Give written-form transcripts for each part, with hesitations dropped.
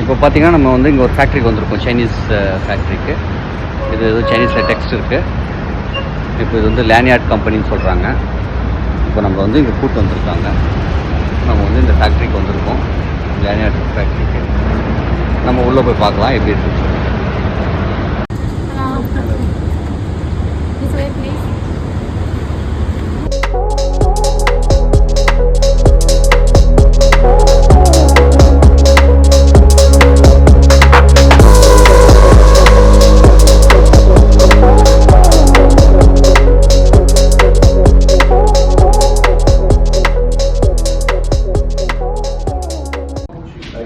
இப்போ பார்த்தீங்கன்னா நம்ம வந்து இங்கே ஒரு ஃபேக்ட்ரிக்கு வந்திருக்கோம், சைனீஸ் ஃபேக்ட்ரிக்கு. இது எதுவும் சைனீஸில் டெக்ஸ்ட் இருக்குது. இப்போ இது வந்து லேனியார்ட் கம்பெனின்னு சொல்கிறாங்க. இப்போ நம்ம வந்து இங்கே கூட்டு வந்திருக்காங்க. நம்ம வந்து இந்த ஃபேக்ட்ரிக்கு வந்திருக்கோம், லேனியார்ட் ஃபேக்ட்ரிக்கு. நம்ம உள்ளே போய் பார்க்கலாம் எப்படி இருக்குன்னு சொல்லிட்டு.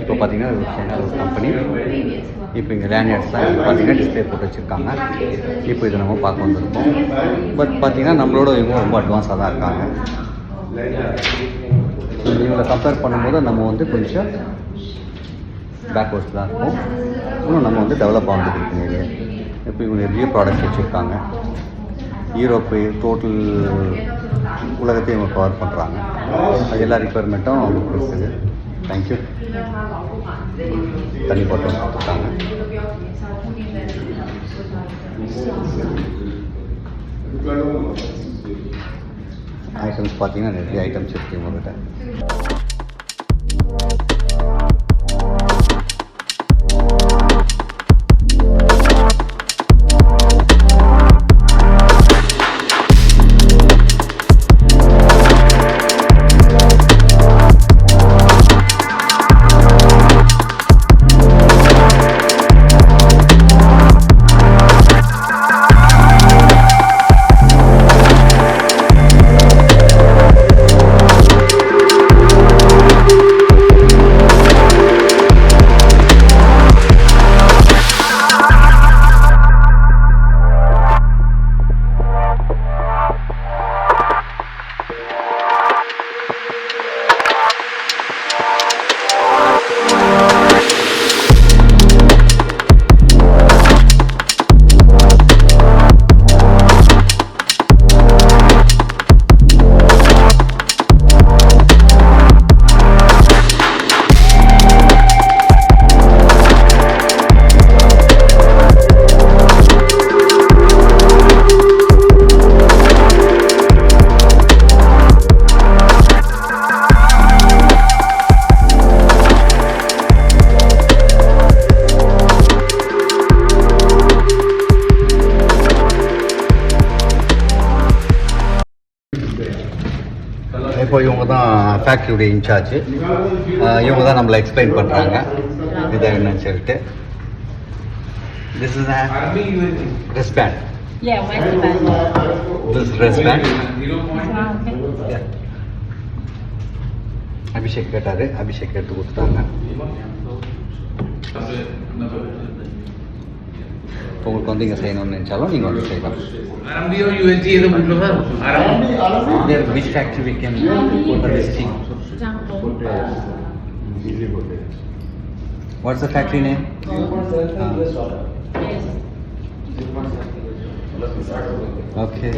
இப்போ பார்த்தீங்கன்னா ஒரு சைனா ஒரு கம்பெனி. இப்போ இங்கே லேனியார்ட்ஸ் தான் பார்த்தீங்கன்னா டிஸ்பிளே போட்டு வச்சுருக்காங்க. இப்போ இதை நம்ம பார்க்க வந்திருக்கோம். பட் பார்த்தீங்கன்னா நம்மளோட இவங்க ரொம்ப அட்வான்ஸாக தான் இருக்காங்க. இவங்களை கம்பேர் பண்ணும்போது நம்ம வந்து கொஞ்சம் பேக்வர்ட்ஸ் தான் இருக்கும். இன்னும் நம்ம வந்து டெவலப் ஆகிட்டு இருக்கு நிறைய. இப்போ இவங்க நிறைய ப்ராடக்ட்ஸ் வச்சுருக்காங்க. யூரோப்பு டோட்டல் உலகத்தையும் இவங்க கவர் பண்ணுறாங்க. அது எல்லா ரிக்குவயர்மெண்ட்டும் அவங்களுக்கு இருக்குது. தேங்க்யூ. தண்ணி பாட்டில் கொடுத்துருக்காங்க. ஐட்டம்ஸ் பார்த்தீங்கன்னா நிறைய ஐட்டம்ஸ் இருக்குது உங்கள்கிட்ட. இப்போ இவங்க தான் ஃபேக்ட்ரியுடைய இன்சார்ஜ். இவங்க தான் நம்மளை எக்ஸ்பிளைன் பண்ணுறாங்க இதை என்னன்னு சொல்லிட்டு. This is a wristband. Yeah, wristband. This wristband. Okay. Abhishek கேட்டார், அபிஷேக் எடுத்து கொடுத்தாங்க. உங்களுக்கு வந்து இங்கே செய்யணும்னு நினச்சாலும் நீங்கள் வந்து செய்யலாம். Which factory we can put this thing? What's the factory name? Okay.